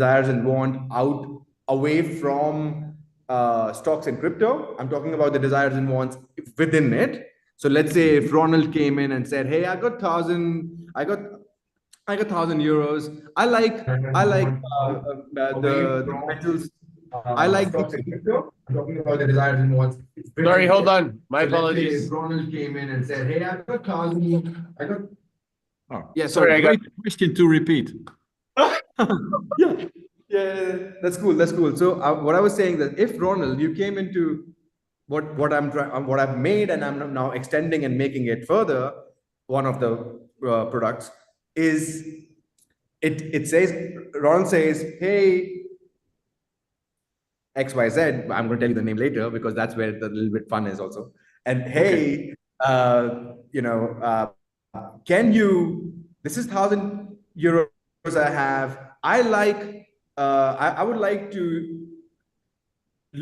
desires and want out away from stocks and crypto. I'm talking about the desires and wants within it. So let's say if Ronald came in and said, "Hey, I got 1,000 euros. The metals. I like stocks and crypto." I'm talking about the desires and wants. Sorry, hold on. My So let's say apologies. if Ronald came in and said, "Hey, I got 1,000. I got." Oh, Yeah, sorry. sorry. Great question to repeat. Yeah, that's cool. That's cool. So what I was saying that if Ronald, you came into what I've made, and I'm now extending and making it further. One of the products is it says Ronald says, "Hey, XYZ." I'm going to tell you the name later because that's where the little bit fun is also. And hey, can you? This is 1,000 euros I have. I would like to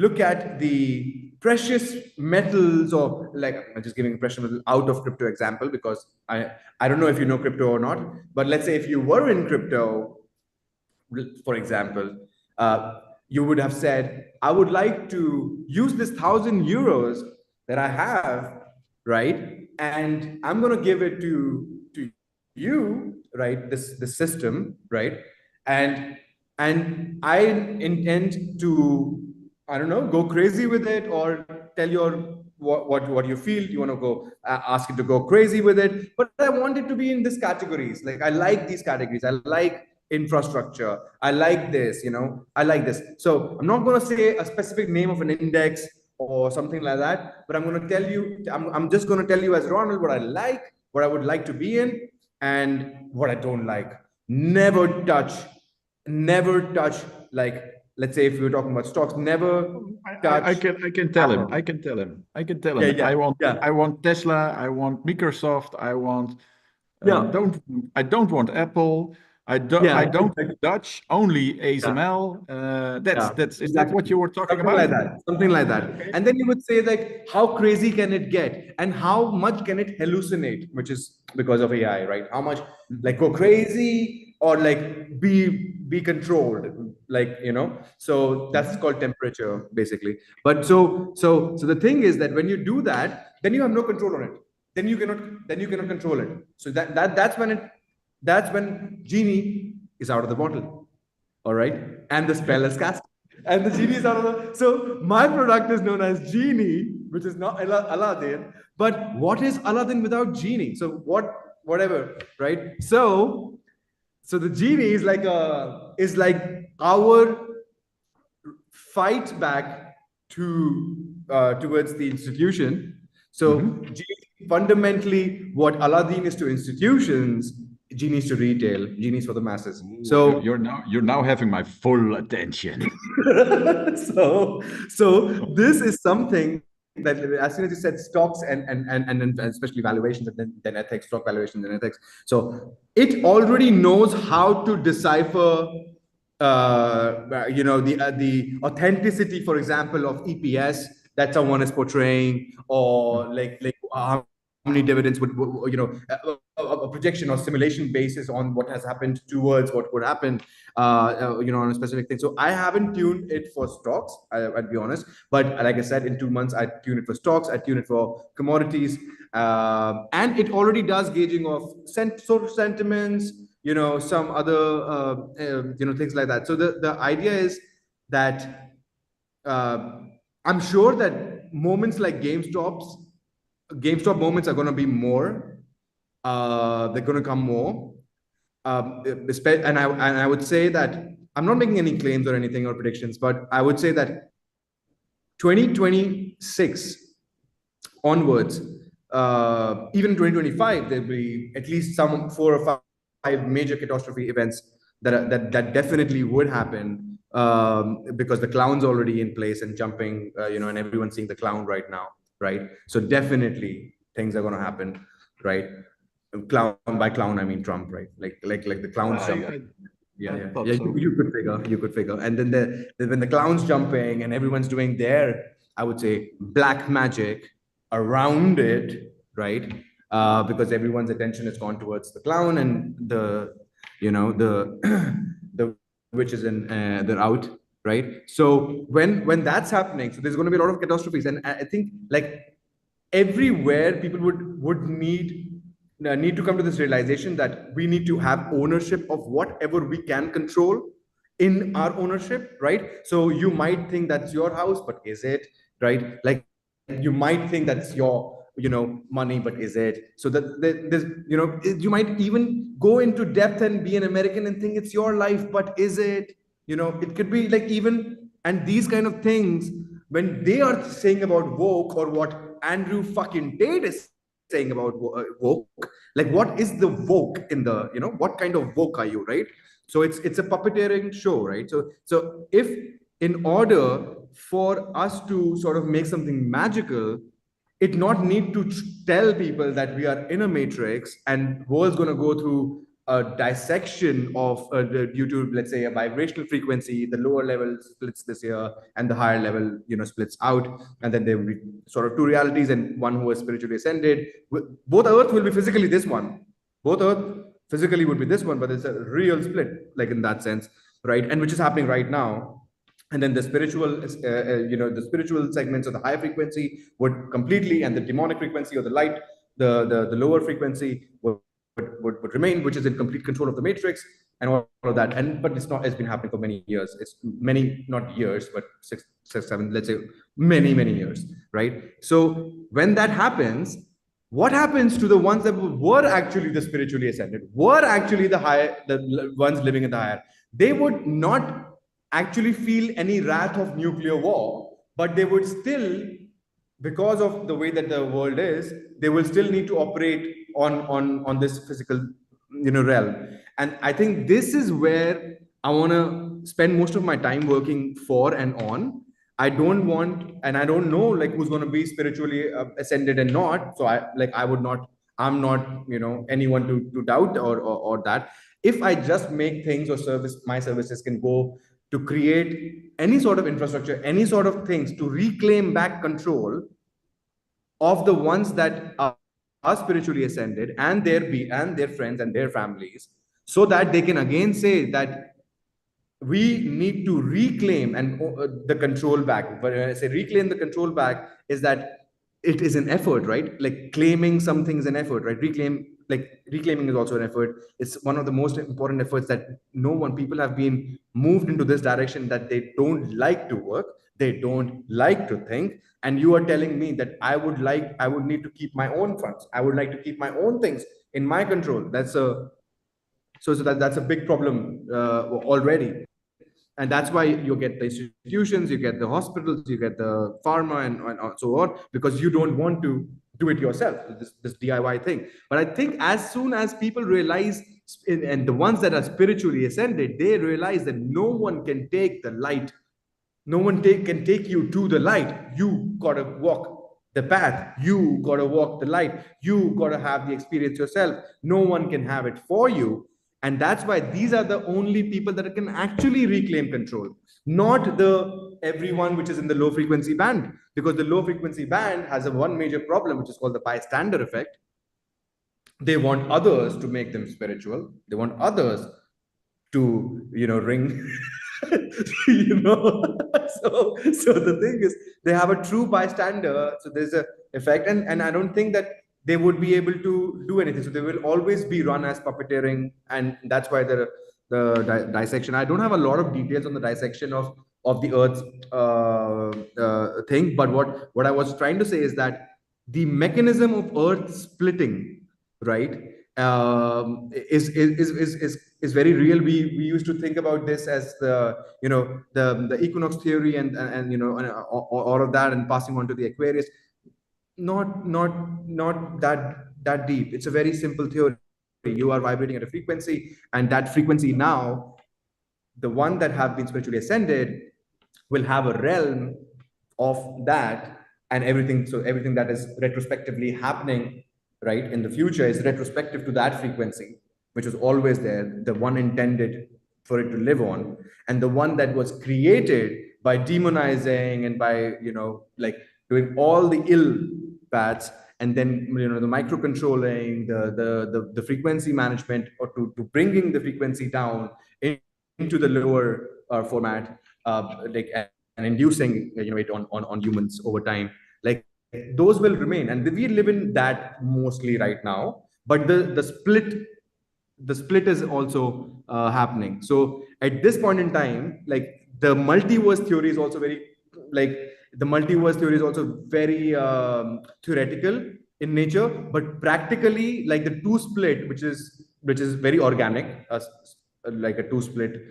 look at the precious metals, or like I'm just giving precious metal out of crypto example because I don't know if you know crypto or not, but let's say if you were in crypto, for example, you would have said, I would like to use this 1,000 euros that I have, right? And I'm going to give it to you, right? This system, right? And I intend to, I don't know, go crazy with it, or tell your what you feel. You want to go ask it to go crazy with it, but I want it to be in these categories. Like I like these categories. I like infrastructure. I like this. I like this. So I'm not going to say a specific name of an index or something like that, but I'm going to tell you. I'm just going to tell you as Ronald what I like, what I would like to be in, and what I don't like. Never touch. Like, let's say if we were talking about stocks, never touch. I can tell him. I can tell him. Yeah. I want Tesla. I want Microsoft. I want. I don't want Apple. I don't Dutch. Only ASML. Is that what you were talking about? Something like that. Okay. And then you would say, like, how crazy can it get, and how much can it hallucinate, which is because of AI, right? How much, like, go crazy, or like be controlled, like, so that's called temperature basically. But so the thing is that when you do that, then you have no control on it. Then you cannot control it. So that's when genie is out of the bottle. All right, and the spell is cast, and the genie is out of the. So my product is known as Genie, which is not Aladdin. But what is Aladdin without genie? So whatever, right? So the genie is like our fight back towards the institution. So genie, fundamentally, what Aladdin is to institutions, genies to retail, genies for the masses. So you're now having my full attention. so this is something that, as soon as you said stocks and especially valuations, and then ethics, stock valuations and ethics, so it already knows how to decipher the authenticity, for example, of EPS that someone is portraying, or like how many dividends would, a projection or simulation basis on what has happened towards what would happen, on a specific thing. So I haven't tuned it for stocks, I'll be honest. But like I said, in 2 months, I tune it for stocks, I tune it for commodities, and it already does gauging of social sentiments, some other, things like that. So the idea is that I'm sure that moments like GameStop moments are going to be more. They're going to come more. And I would say that I'm not making any claims or anything or predictions, but I would say that 2026 onwards, even 2025, there'll be at least some 4 or 5 major catastrophe events that definitely would happen, because the clown's already in place and jumping, and everyone's seeing the clown right now, right? So definitely things are going to happen, right? Clown, by clown I mean Trump, right? Like the clowns jumping. You could figure. And then when the clown's jumping and everyone's doing their, I would say, black magic around it, right? Because everyone's attention has gone towards the clown, and the which is in they're out, right? So when that's happening, so there's going to be a lot of catastrophes, and I think like everywhere people would need to come to this realization that we need to have ownership of whatever we can control in our ownership, right? So you might think that's your house, but is it, right? Like you might think that's your money, but is it? So that there's you might even go into depth and be an American and think it's your life, but is it? It could be like even, and these kind of things, when they are saying about woke, or what Andrew fucking Tate is saying about woke, like what is the woke in the, what kind of woke are you, right? So it's a puppeteering show, right? So if, in order for us to sort of make something magical, it not need to tell people that we are in a matrix and world's going to go through a dissection of due to, let's say, a vibrational frequency. The lower level splits this year and the higher level splits out, and then there will be sort of two realities, and one who is spiritually ascended. Both earth will be physically this one, both earth physically would be this one, but it's a real split, like in that sense, right? And which is happening right now. And then the spiritual the spiritual segments of the higher frequency would completely, and the demonic frequency or the light, the lower frequency would remain, which is in complete control of the matrix and all of that. And but it's been happening for many years. It's many, not years, but six, seven, let's say many years, right? So when that happens, what happens to the ones that were actually the spiritually ascended, were actually the ones living in the higher? They would not actually feel any wrath of nuclear war, but they would still, because of the way that the world is, they will still need to operate on this physical realm. And I think this is where I want to spend most of my time working for and on. I don't want, and I don't know like who's going to be spiritually ascended and not. So I'm not anyone to doubt or that. If I just make things, or my services can go to create any sort of infrastructure, any sort of things to reclaim back control of the ones that are spiritually ascended, and their friends and their families, so that they can again say that we need to reclaim and the control back. But when I say reclaim the control back, is that it is an effort, right? Like claiming something is an effort, right? Reclaiming is also an effort. It's one of the most important efforts that people have been moved into this direction, that they don't like to work, they don't like to think. And you are telling me that I would need to keep my own funds, I would like to keep my own things in my control. That's a big problem already. And that's why you get the institutions, you get the hospitals, you get the pharma, and so on, because you don't want to do it yourself, this DIY thing. But I think as soon as people realize, and the ones that are spiritually ascended, they realize that no one can take the light, no one can take you to the light. You gotta walk the path, you gotta walk the light, you gotta have the experience yourself. No one can have it for you. And that's why these are the only people that can actually reclaim control, not the everyone which is in the low frequency band. Because the low frequency band has a one major problem, which is called the bystander effect. They want others to make them spiritual, they want others to ring so the thing is, they have a true bystander, so there's a effect. And I don't think that they would be able to do anything, so they will always be run as puppeteering. And that's why the dissection, I don't have a lot of details on the dissection of the earth's thing, but what I was trying to say is that the mechanism of earth splitting, right, is very real. We used to think about this as the equinox theory, and all of that, and passing on to the Aquarius. Not that deep. It's a very simple theory. You are vibrating at a frequency, and that frequency, now the one that have been spiritually ascended will have a realm of that, and everything. So everything that is retrospectively happening right in the future is retrospective to that frequency, which was always there, the one intended for it to live on. And the one that was created by demonizing and by like doing all the ill paths, and then the microcontrolling, the frequency management, or to bringing the frequency down into the lower format, like, and inducing it on humans over time, like those will remain, and we live in that mostly right now. But the split is also happening. So at this point in time, like the multiverse theory is also very, like the multiverse theory is also very theoretical in nature, but practically, like the two split, which is very organic, like a two split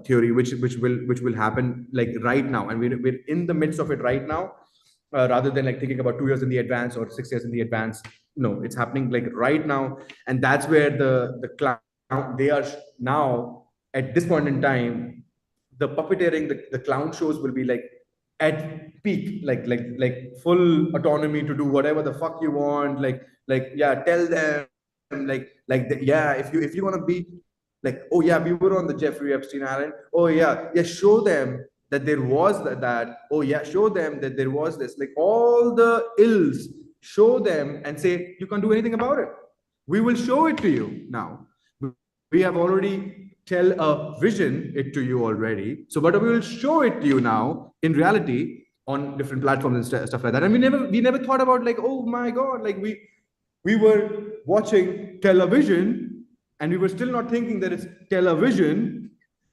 theory, which will happen like right now, and we're in the midst of it right now, rather than like thinking about 2 years in the advance or 6 years in the advance. No, it's happening like right now, and that's where the clown, they are now at this point in time, the puppeteering, the clown shows will be like at peak, like full autonomy to do whatever the fuck you want, like yeah, tell them, yeah, if you want to be like, oh yeah, we were on the Jeffrey Epstein Island, oh yeah, show them that there was that, oh yeah, show them that there was this, like all the ills, show them and say you can't do anything about it. We will show it to you now. We have already tell a vision it to you already. So, but we will show it to you now in reality on different platforms and stuff like that. And we never thought about like, oh my god, like we were watching television and we were still not thinking that it's television,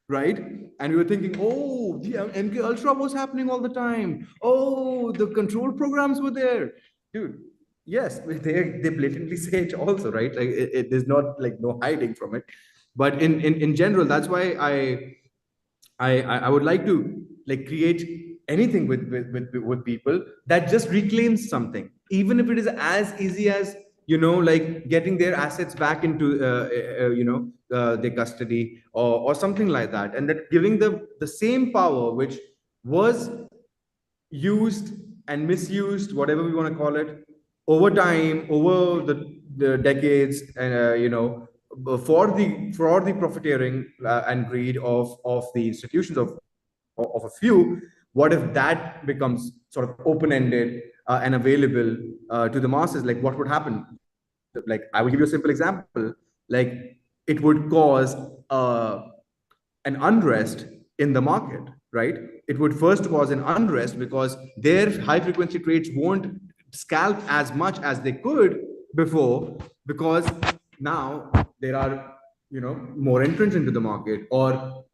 right? And we were thinking, oh, the MK Ultra was happening all the time. Oh, the control programs were there, dude. Yes, they blatantly say it also, right? Like there's not like no hiding from it. But in general, that's why I would like to like create anything with people that just reclaims something, even if it is as easy as like getting their assets back into their custody, or something like that, and that giving the same power which was used and misused, whatever we want to call it, over time, over the decades, and for the profiteering and greed of the institutions of a few. What if that becomes sort of open-ended and available to the masses? Like, what would happen? Like, I will give you a simple example. Like, it would cause an unrest in the market, right? It would first cause an unrest because their high frequency trades won't scalp as much as they could before, because now there are more entrants into the market, or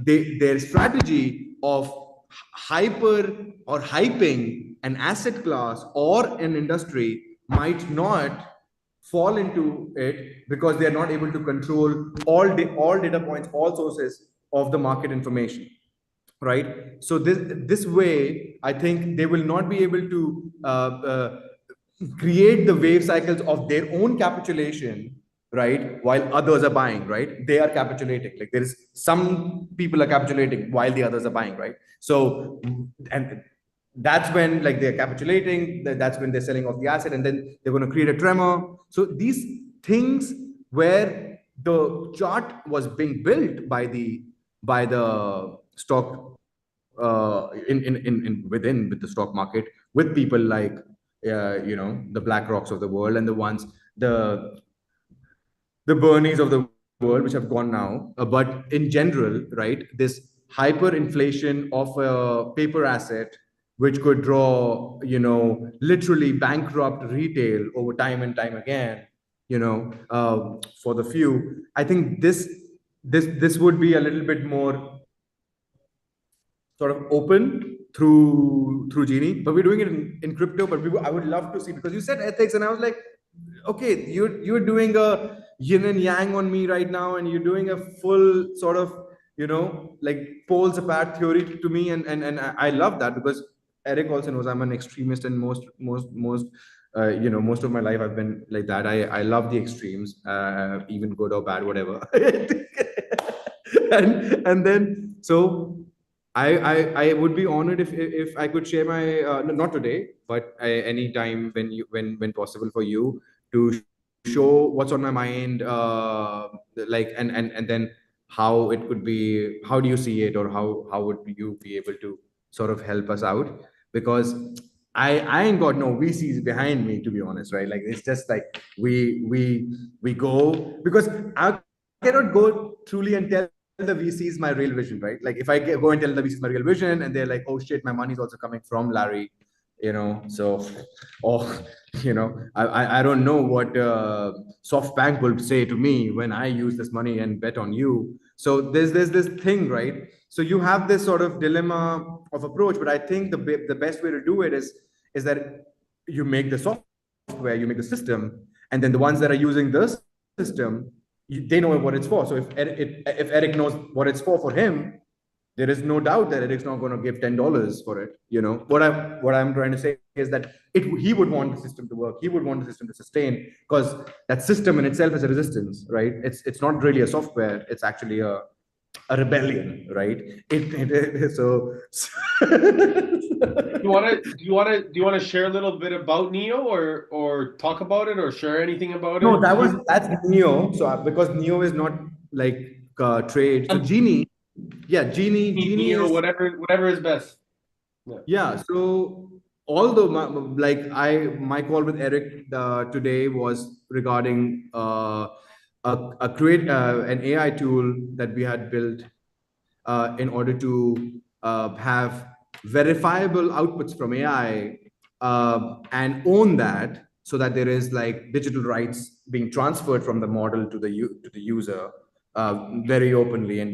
their strategy of hyper or hyping an asset class or an industry might not fall into it, because they are not able to control all data points, all sources of the market information, right? So this way, I think they will not be able to create the wave cycles of their own capitulation, right, while others are buying, right? They are capitulating, like there is some people are capitulating while the others are buying, right? So, and that's when like they're capitulating, that's when they're selling off the asset, and then they're going to create a tremor. So these things where the chart was being built by the stock, in within with the stock market, with people like the Black Rocks of the world, and the ones, the Bernies of the world, which have gone now. But in general, right, this hyperinflation of a paper asset, which could draw, literally bankrupt retail over time and time again, for the few. I think this would be a little bit more sort of open through Genie, but we're doing it in crypto. But I would love to see, because you said ethics, and I was like, okay, you're doing a yin and yang on me right now, and you're doing a full sort of like poles apart theory to me, and I love that, because Eric also knows I'm an extremist, and most of my life I've been like that. I love the extremes, even good or bad, whatever. And then so I would be honored if I could share my not today, but any time when possible for you to show what's on my mind, like, and then how it could be, how do you see it, or how would you be able to sort of help us out? Because I ain't got no VCs behind me, to be honest, right? Like, it's just like we go, because I cannot go truly and tell the VCs my real vision, right? Like if I go and tell the VCs my real vision, and they're like, "Oh shit, my money's also coming from Larry," so, or I don't know what SoftBank will say to me when I use this money and bet on you. So there's this thing, right? So you have this sort of dilemma of approach, but I think the best way to do it is that you make the software, you make the system, and then the ones that are using the system, they know what it's for. So if Eric knows what it's for him, there is no doubt that Eric's not going to give $10 for it. What I'm trying to say is that he would want the system to work. He would want the system to sustain, because that system in itself is a resistance, right? It's not really a software. It's actually a rebellion, right? So Do you want to share a little bit about Neo, or talk about it, or share anything about it? No, that's Neo. So because Neo is not like trade. So Genie, Genie Neo, is whatever is best. Yeah. So although my call with Eric today was regarding an AI tool that we had built in order to have verifiable outputs from AI, and own that, so that there is like digital rights being transferred from the model to the user, very openly and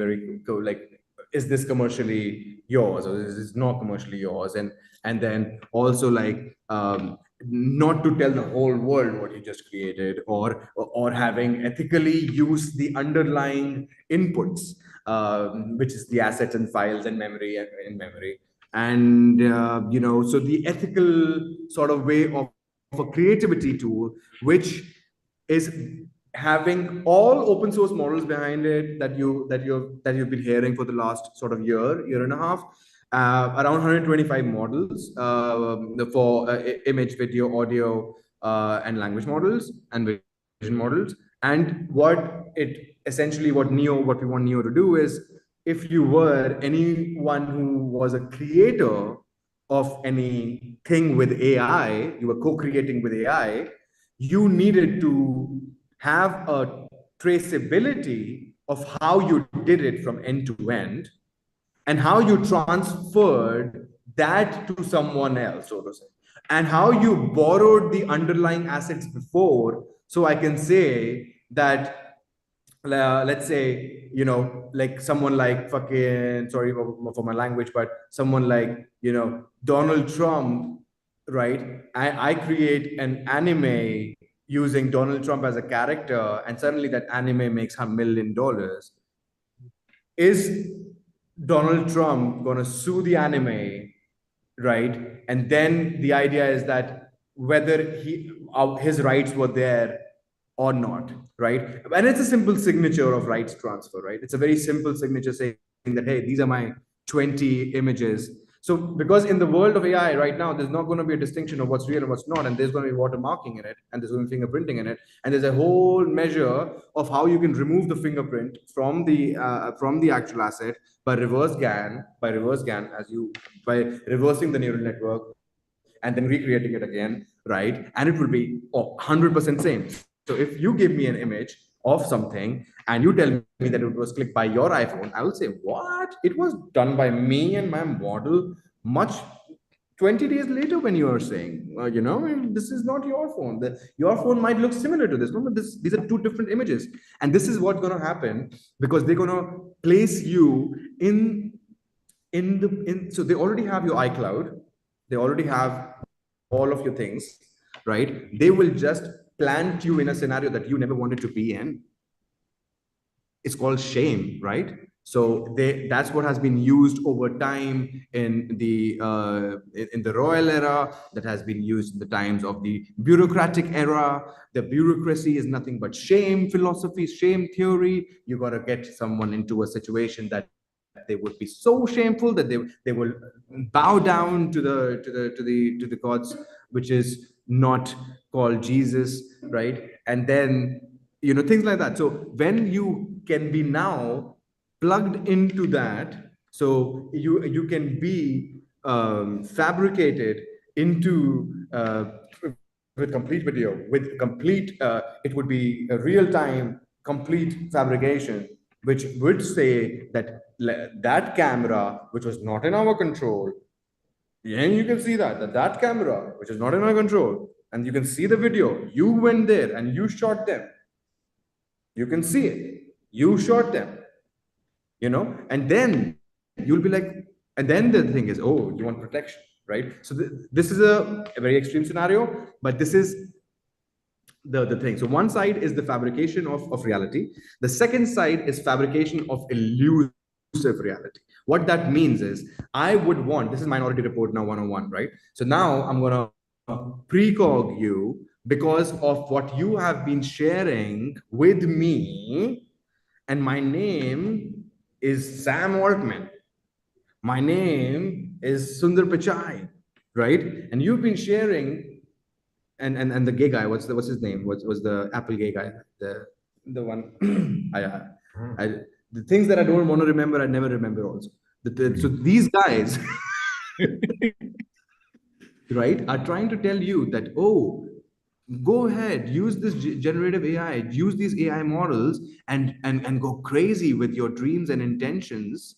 like, is this commercially yours, or is this not commercially yours? And then also like, not to tell the whole world what you just created, or having ethically used the underlying inputs, which is the assets and files and memory in memory. And so the ethical sort of way of a creativity tool, which is having all open source models behind it that you've been hearing for the last sort of year and a half, around 125 models for image, video, audio, and language models and vision models. And what we want Neo to do is, if you were anyone who was a creator of anything with AI, you were co-creating with AI, you needed to have a traceability of how you did it from end to end, and how you transferred that to someone else, so to say, and how you borrowed the underlying assets before. So I can say that, let's say, like someone like fucking, sorry for my language, but someone like, Donald Trump, right? I create an anime using Donald Trump as a character, and suddenly that anime makes $1 million. Is Donald Trump going to sue the anime, right? And then the idea is that whether his rights were there or not, right? And it's a simple signature of rights transfer, right? It's a very simple signature saying that, hey, these are my 20 images. So because in the world of AI right now, there's not going to be a distinction of what's real and what's not, and there's going to be watermarking in it, and there's going to be fingerprinting in it, and there's a whole measure of how you can remove the fingerprint from the actual asset by reverse GAN, by reversing the neural network and then recreating it again, right? And it will be 100% same. So if you give me an image of something and you tell me that it was clicked by your iPhone, I will say, what? It was done by me and my model much 20 days later, when you are saying, this is not your phone. Your phone might look similar to this. No, but these are two different images. And this is what's going to happen, because they're going to place you so they already have your iCloud. They already have all of your things, right? They will just plant you in a scenario that you never wanted to be in. It's called shame, right? So that's what has been used over time in the royal era, that has been used in the times of the bureaucratic era. The bureaucracy is nothing but shame philosophy, shame theory. You got to get someone into a situation that they would be so shameful that they will bow down to the gods, which is not called Jesus, right? And then things like that. So when you can be now plugged into that, so you can be fabricated into with complete video, with complete it would be a real-time complete fabrication, which would say that that camera, which was not in our control, and you can see that camera, which is not in our control, and you can see the video, you went there and you shot them. You can see it. You shot them, and then you'll be like, and then the thing is, oh, you want protection, right? So this is a very extreme scenario, but this is the thing. So one side is the fabrication of reality. The second side is fabrication of elusive reality. What that means is, I would want, this is Minority Report now 101, right? So now I'm going to precog you because of what you have been sharing with me. And my name is Sam Altman. My name is Sundar Pichai, right? And you've been sharing, and the gay guy, what's his name? What was the Apple gay guy? The one I the things that I don't want to remember, I never remember also. So these guys, right, are trying to tell you that, oh, go ahead, use this generative AI, use these AI models, and go crazy with your dreams and intentions,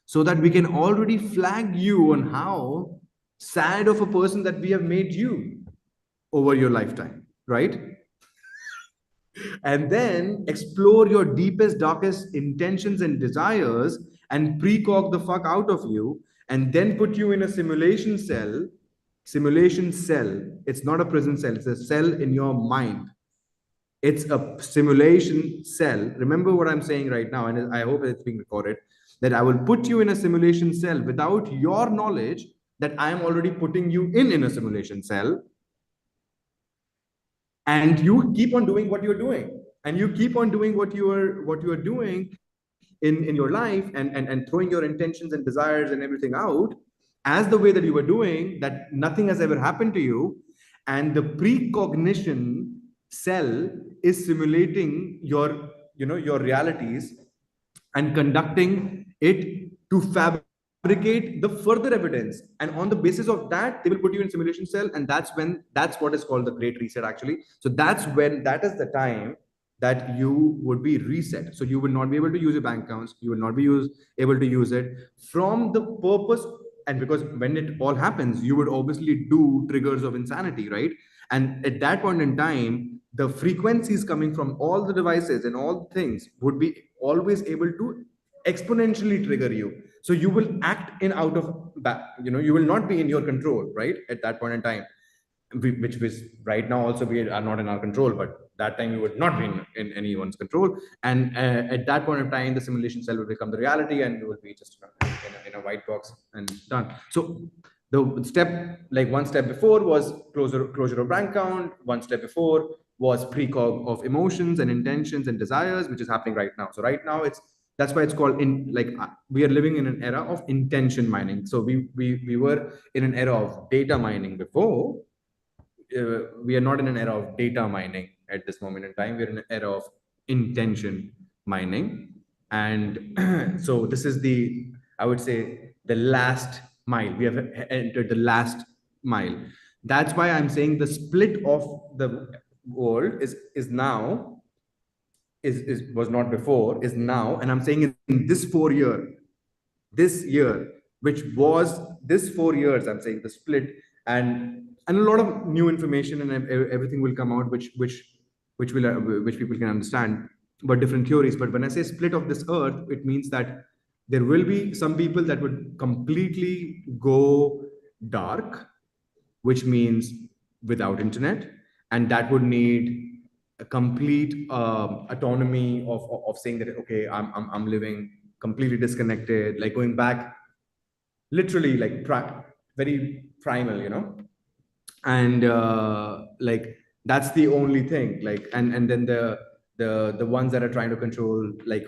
so that we can already flag you on how sad of a person that we have made you over your lifetime, right? And then explore your deepest, darkest intentions and desires and precog the fuck out of you, and then put you in a simulation cell. Simulation cell. It's not a prison cell, it's a cell in your mind. It's a simulation cell. Remember what I'm saying right now, and I hope it's being recorded, that I will put you in a simulation cell without your knowledge that I am already putting you in a simulation cell. And you keep on doing what you're doing, and you keep on doing what you are doing in your life, and throwing your intentions and desires and everything out as the way that you were doing, that nothing has ever happened to you. And the precognition cell is simulating your realities and conducting it to fabricate the further evidence, and on the basis of that they will put you in simulation cell. And that's what is called the great reset, actually. So that is the time that you would be reset. So you will not be able to use your bank accounts, you will not be able to use it from the purpose. And because when it all happens, you would obviously do triggers of insanity, right? And at that point in time, the frequencies coming from all the devices and all things would be always able to exponentially trigger you. So you will act in out of that, you will not be in your control, right? At that point in time, which right now also we are not in our control, but that time we would not be in anyone's control. And at that point of time, the simulation cell will become the reality, and you will be just in a white box and done. So the step, like one step before was closure of bank account. One step before was precog of emotions and intentions and desires, which is happening right now. So right now that's why it's called we are living in an era of intention mining. So we were in an era of data mining before. We are not in an era of data mining at this moment in time. We're in an era of intention mining. And so this is I would say, the last mile. We have entered the last mile. That's why I'm saying the split of the world is now, was not before, is now. And I'm saying in this this year, which was this 4 years, I'm saying the split, and a lot of new information and everything will come out, which people can understand, but different theories. But when I say split of this earth, it means that there will be some people that would completely go dark, which means without internet, and that would need a complete autonomy of saying that, okay, I'm living completely disconnected, like going back literally, like very primal, and like that's the only thing. Like, and then the ones that are trying to control, like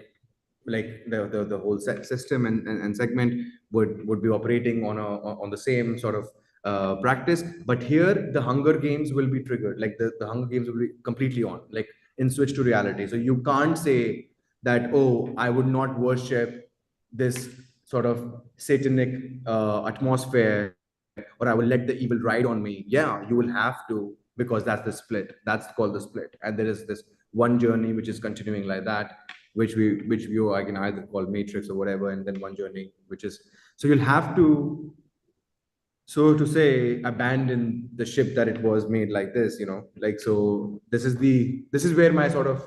the whole system and segment would be operating on the same sort of practice. But here the Hunger Games will be triggered, like the Hunger Games will be completely on, like in switch to reality. So you can't say that, oh, I would not worship this sort of satanic atmosphere, or I will let the evil ride on me. Yeah, you will have to, because that's the split. That's called the split. And there is this one journey which is continuing like that, which view I can either call matrix or whatever, and then one journey, which is, so you'll have to, so to say, abandon the ship that it was made like this, like, so this is where my sort of,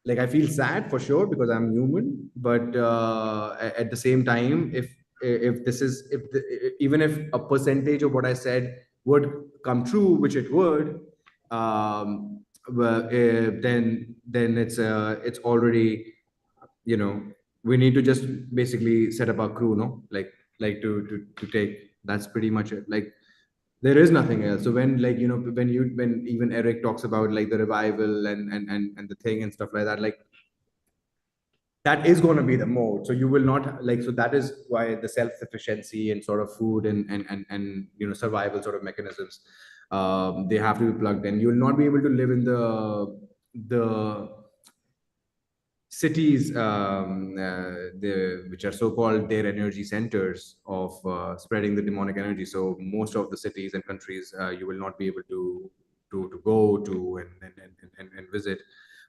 like, I feel sad for sure because I'm human, but at the same time, if this is, even if a percentage of what I said would come true, which it would, well, then it's already, we need to just basically set up our crew, no, like to take. That's pretty much it. Like, there is nothing else. So when, like, when even Eric talks about like the revival and the thing and stuff like that, like, that is going to be the mode. So you will not, like, so that is why the self-sufficiency and sort of food and survival sort of mechanisms, they have to be plugged in. You will not be able to live in the cities, which are so-called their energy centers of spreading the demonic energy. So most of the cities and countries, you will not be able to go to and visit.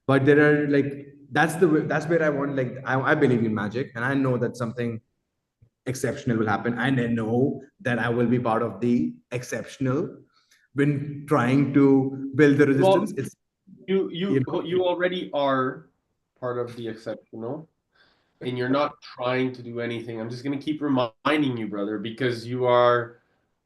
But there are, like, that's where I want, like, I believe in magic, and I know that something exceptional will happen, and I know that I will be part of the exceptional when trying to build the resistance. Well, you already are part of the exceptional, and you're not trying to do anything. I'm just gonna keep reminding you, brother, because you are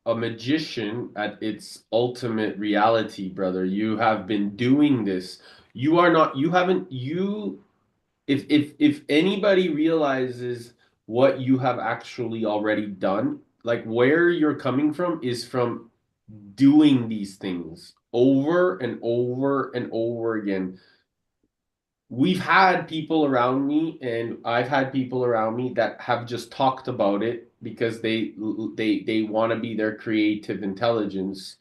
a magician at its ultimate reality, brother. You have been doing this. You are not, you haven't, you, if anybody realizes what you have actually already done, like where you're coming from is from doing these things over and over and over again. We've had people around me, and I've had people around me that have just talked about it because they want to be their creative intelligence.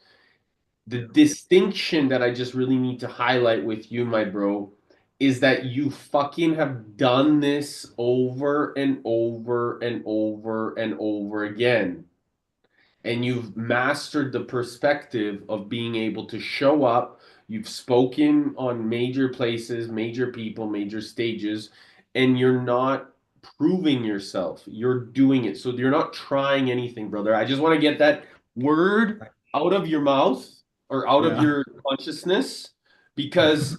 The distinction that I just really need to highlight with you, my bro, is that you fucking have done this over and over and over and over again. And you've mastered the perspective of being able to show up. You've spoken on major places, major people, major stages, and you're not proving yourself. You're doing it. So you're not trying anything, brother. I just want to get that word out of your mouth or out of your consciousness because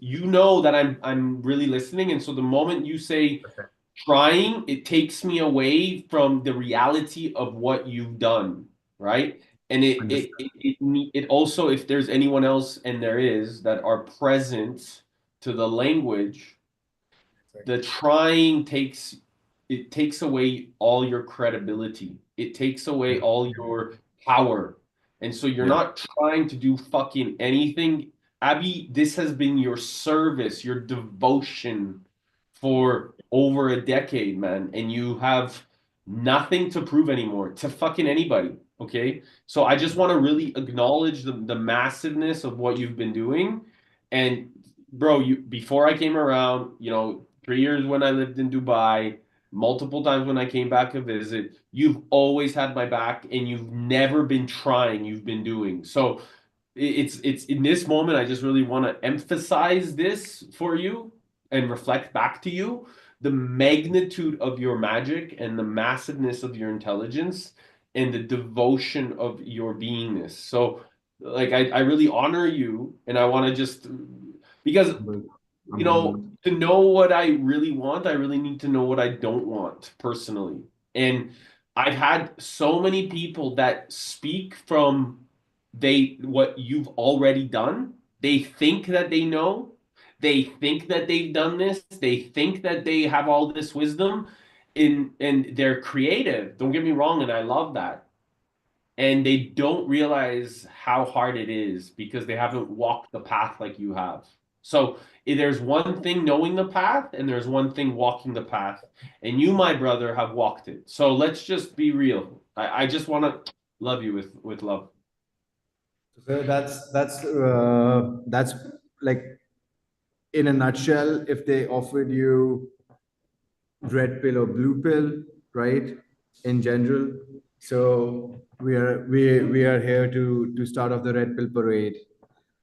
you know that I'm really listening. And so the moment you say trying, it takes me away from the reality of what you've done, right? And it also, if there's anyone else, and there is, that are present to the language, the trying takes away all your credibility. It takes away all your power. And so you're not trying to do fucking anything. Abby, this has been your service, your devotion for over a decade, man. And you have nothing to prove anymore to fucking anybody. Okay. So I just want to really acknowledge the massiveness of what you've been doing. And bro, you, before I came around, 3 years when I lived in Dubai, multiple times when I came back to visit, you've always had my back, and you've never been trying, you've been doing. So it's in this moment, I just really want to emphasize this for you and reflect back to you the magnitude of your magic and the massiveness of your intelligence and the devotion of your beingness. So like I really honor you, and I want to just, because to know what I really want, I really need to know what I don't want personally. And I've had so many people that speak from what you've already done. They think that they know. They think that they've done this. They think that they have all this wisdom, and they're creative. Don't get me wrong, and I love that. And they don't realize how hard it is because they haven't walked the path like you have. So there's one thing knowing the path, and there's one thing walking the path. And you, my brother, have walked it. So let's just be real. I just want to love you with love. So that's like, in a nutshell, if they offered you red pill or blue pill, right? In general. So we are here to start off the red pill parade.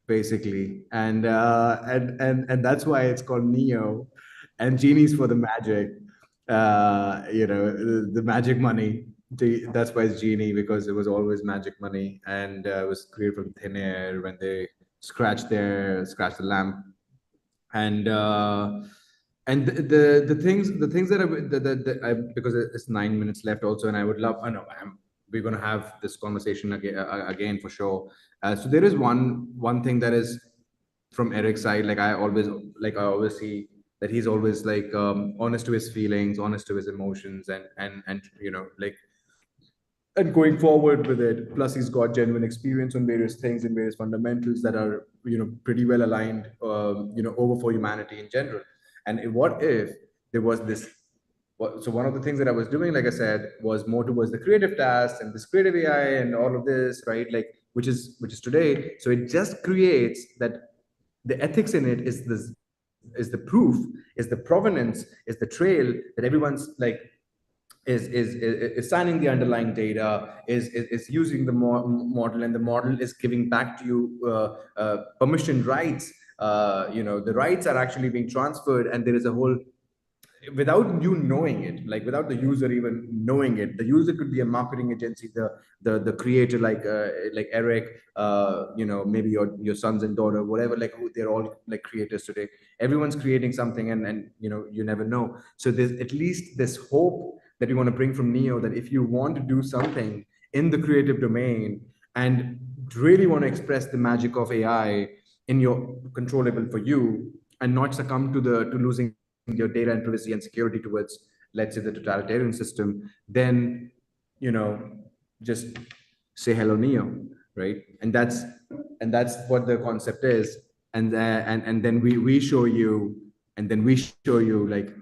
basically, and that's why it's called Neo, and Genie's for the magic, the magic money. That's why it's Genie, because it was always magic money, and it was created from thin air when they scratch the lamp, and the things that because it's 9 minutes left also, and I would love, I know we're going to have this conversation again for sure. So there is one thing that is from Eric's side, like I always see that he's always like honest to his feelings, honest to his emotions, and like, and going forward with it. Plus, he's got genuine experience on various things and various fundamentals that are, pretty well aligned, over for humanity in general. And what if there was this? So one of the things that I was doing, like I said, was more towards the creative tasks and this creative AI and all of this, right? Like, which is today. So it just creates that the ethics in it is the proof, is the provenance, is the trail that everyone's like is signing the underlying data, is using the model, and the model is giving back to you permission rights. The rights are actually being transferred, and there is a whole, without you knowing it, like without the user even knowing it. The user could be a marketing agency, the creator, like Eric, maybe your sons and daughter, whatever, like who, they're all like creators today. Everyone's creating something, and you never know. So there's at least this hope that we want to bring from Neo, that if you want to do something in the creative domain and really want to express the magic of AI in your controllable for you, and not succumb to losing your data and privacy and security towards, let's say, the totalitarian system, then just say hello Neo, right? And that's what the concept is. And then we show you, and then we show you, like,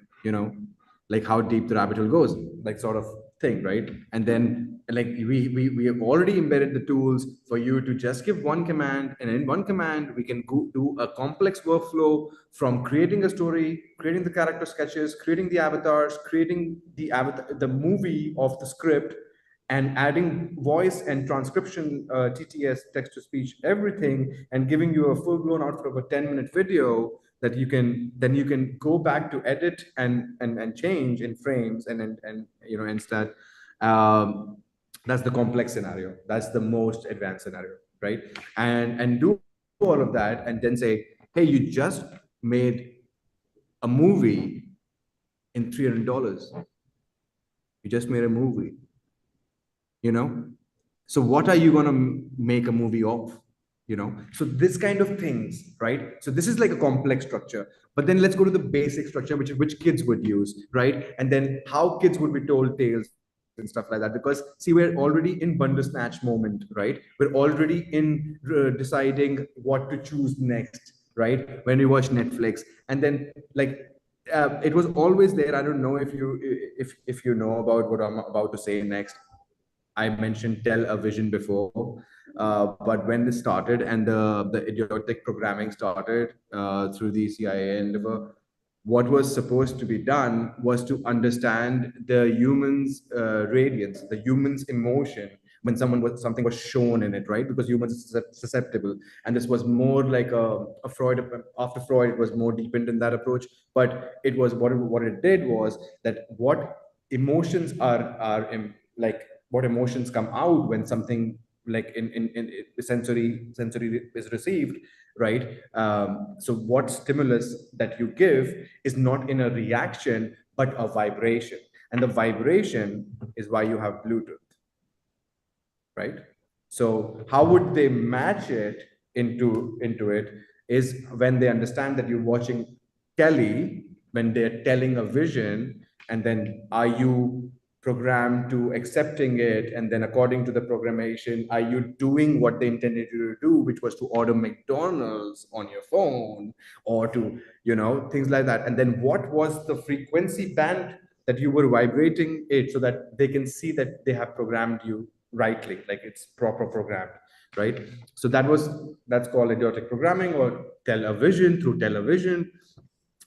like how deep the rabbit hole goes, like, sort of thing, right? And then, like, we have already embedded the tools for you to just give one command, and in one command we can go do a complex workflow, from creating a story, creating the character sketches, creating the avatars, creating the movie of the script, and adding voice and transcription, TTS, text to speech, everything, and giving you a full-blown output of a 10-minute video that you can go back to edit and change in frames, and instead, that's the complex scenario. That's the most advanced scenario, right? And do all of that, and then say, hey, you just made a movie in $300. You just made a movie, so what are you going to make a movie of? So this kind of things, right? So this is like a complex structure, but then let's go to the basic structure, which kids would use, right? And then how kids would be told tales and stuff like that. Because see, we're already in Bandersnatch moment, right? We're already in deciding what to choose next, right? When we watch Netflix, and then, like, it was always there. I don't know if you know about what I'm about to say next. I mentioned television before, but when this started, and the idiotic programming started through the CIA endeavor, what was supposed to be done was to understand the human's radiance, the human's emotion when something was shown in it, right? Because humans are susceptible, and this was more like a Freud. After Freud, it was more deepened in that approach, but it was what it did was that what emotions are in, like, what emotions come out when something, like, in sensory is received, right? So what stimulus that you give is not in a reaction, but a vibration, and the vibration is why you have Bluetooth, right? So how would they match it into it is when they understand that you're watching Kelly, when they're telling a vision, and then are you programmed to accepting it, and then according to the programmation, are you doing what they intended you to do, which was to order McDonald's on your phone, or to, things like that. And then what was the frequency band that you were vibrating it, so that they can see that they have programmed you rightly, like it's proper programmed, right? So that's called idiotic programming, or television, through television.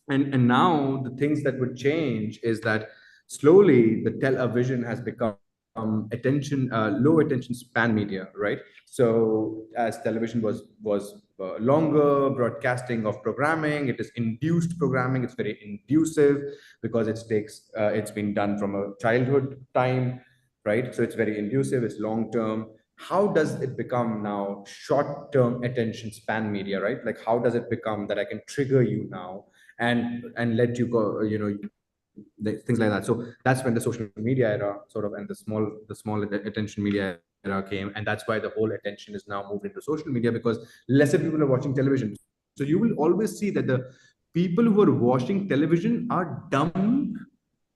And now the things that would change is that slowly the television has become low attention span media, right? So as television was longer broadcasting of programming, it is induced programming. It's very inducive because it's been done from a childhood time, right? So it's very inducive. It's long term. How does it become now short term attention span media, right? Like how does it become that I can trigger you now and let you go, things like that. So that's when the social media era sort of, and the small attention media era came, and that's why the whole attention is now moved into social media, because lesser people are watching television. So you will always see that the people who are watching television are dumb,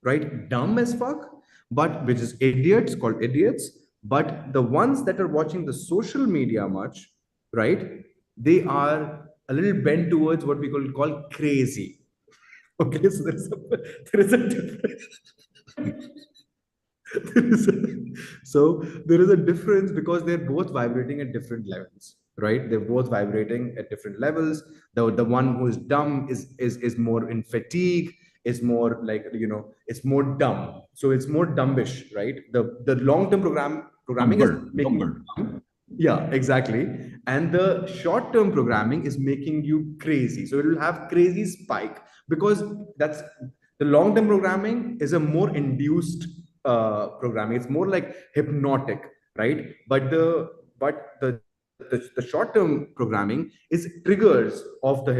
right? Dumb as fuck, but which is idiots, called idiots. But the ones that are watching the social media much, right? They are a little bent towards what we call crazy. Okay, so there is a difference. There is so there is a difference because they're both vibrating at different levels, right? They're both vibrating at different levels. The one who is dumb is more in fatigue, is more like, it's more dumb. So it's more dumbish, right? The long-term programming is making you dumb. Yeah, exactly. And the short-term programming is making you crazy. So it will have crazy spike because that's the long-term programming is a more induced programming. It's more like hypnotic, right? But the short-term programming is triggers of the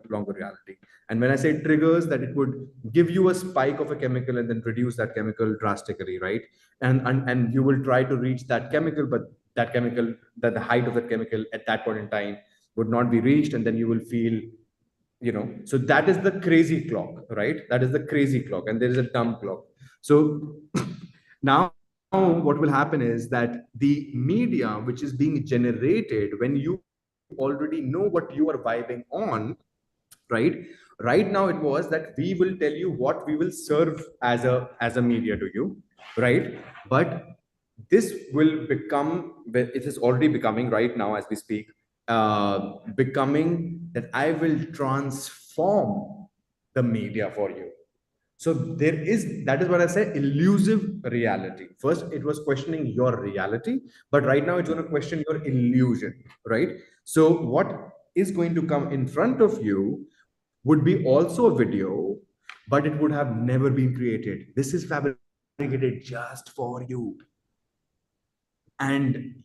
longer reality. And when I say triggers, that it would give you a spike of a chemical and then reduce that chemical drastically, right? And you will try to reach that chemical, but that the height of that chemical at that point in time would not be reached, and then you will feel, so that is the crazy clock, right? That is the crazy clock, and there is a dumb clock. So now what will happen is that the media which is being generated when you already know what you are vibing on, right? Right now it was that we will tell you what we will serve as a media to you, right? But this will become, it is already becoming right now as we speak, becoming that I will transform the media for you. So that is what I say, elusive reality. First, it was questioning your reality, but right now it's going to question your illusion, right? So what is going to come in front of you would be also a video, but it would have never been created. This is fabricated just for you. And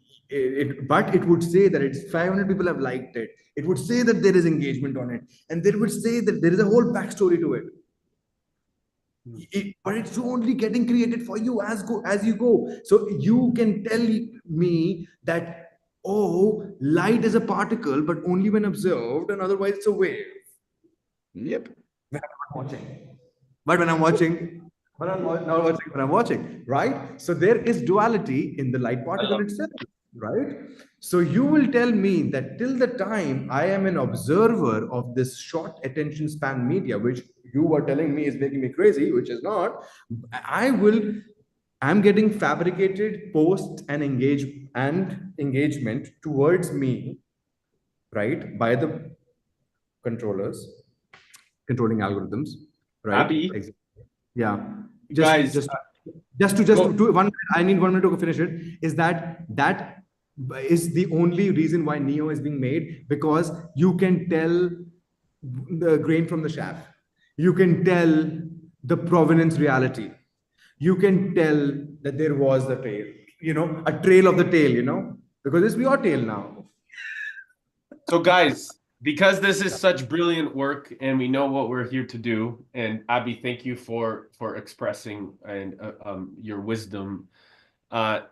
but it would say that it's 500 people have liked it. It would say that there is engagement on it, and they would say that there is a whole backstory to it. But it's only getting created for you as you go. So you can tell me that, oh, light is a particle, but only when observed, and otherwise it's a wave. Yep. When I'm watching. But when I'm watching, but I'm not watching when I'm watching, right? So there is duality in the light particle itself, right? So you will tell me that till the time I am an observer of this short attention span media, which you were telling me is making me crazy, which is not, I'm getting fabricated posts and engagement towards me, right, by the controlling algorithms, right? Abby? Yeah. Guys, Just to 1 minute, I need 1 minute to finish it. Is that is the only reason why Neo is being made, because you can tell the grain from the chaff. You can tell the provenance reality. You can tell that there was the tail, a trail of the tail, because it's your tail now. So guys, because this is such brilliant work and we know what we're here to do, and Abby, thank you for expressing and your wisdom.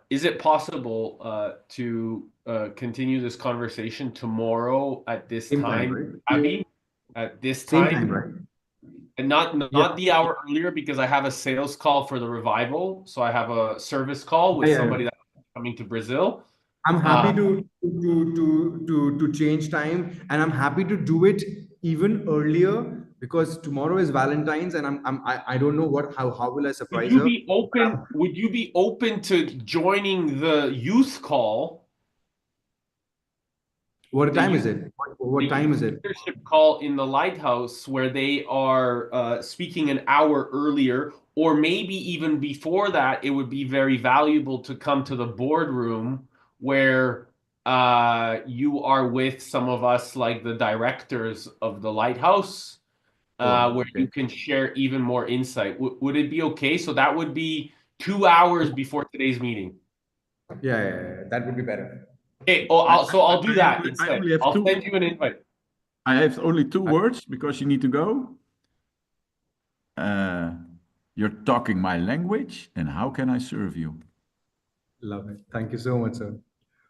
Is it possible to continue this conversation tomorrow at this time, right? Abby? At this time? Same time, right? And not the hour earlier, because I have a sales call for the revival. So I have a service call with somebody that's coming to Brazil. I'm happy to change time, and I'm happy to do it even earlier, because tomorrow is Valentine's, and I don't know how will I surprise her. Would you be open to joining the youth call? What time is it? What time is it? Leadership call in the Lighthouse where they are speaking an hour earlier, or maybe even before that. It would be very valuable to come to the boardroom where you are with some of us, like the directors of the Lighthouse, where you can share even more insight. Would it be okay? So that would be 2 hours before today's meeting. Yeah, that would be better. Okay, I'll do that instead. I'll send you an invite. I have only 2 words because you need to go. You're talking my language, and how can I serve you? Love it. Thank you so much, sir.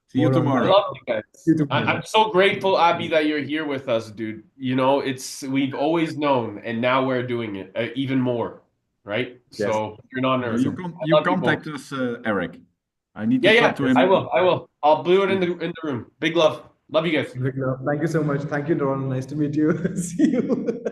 See you tomorrow. I love you guys. I'm so grateful, Abby, that you're here with us, dude. You know, we've always known, and now we're doing it even more, right? Yes. So you're an honor. You contact us, Eric. I need to talk to him. I will. I'll do it in the room. Big love. Love you guys. Big love. Thank you so much. Thank you, Doron. Nice to meet you. See you.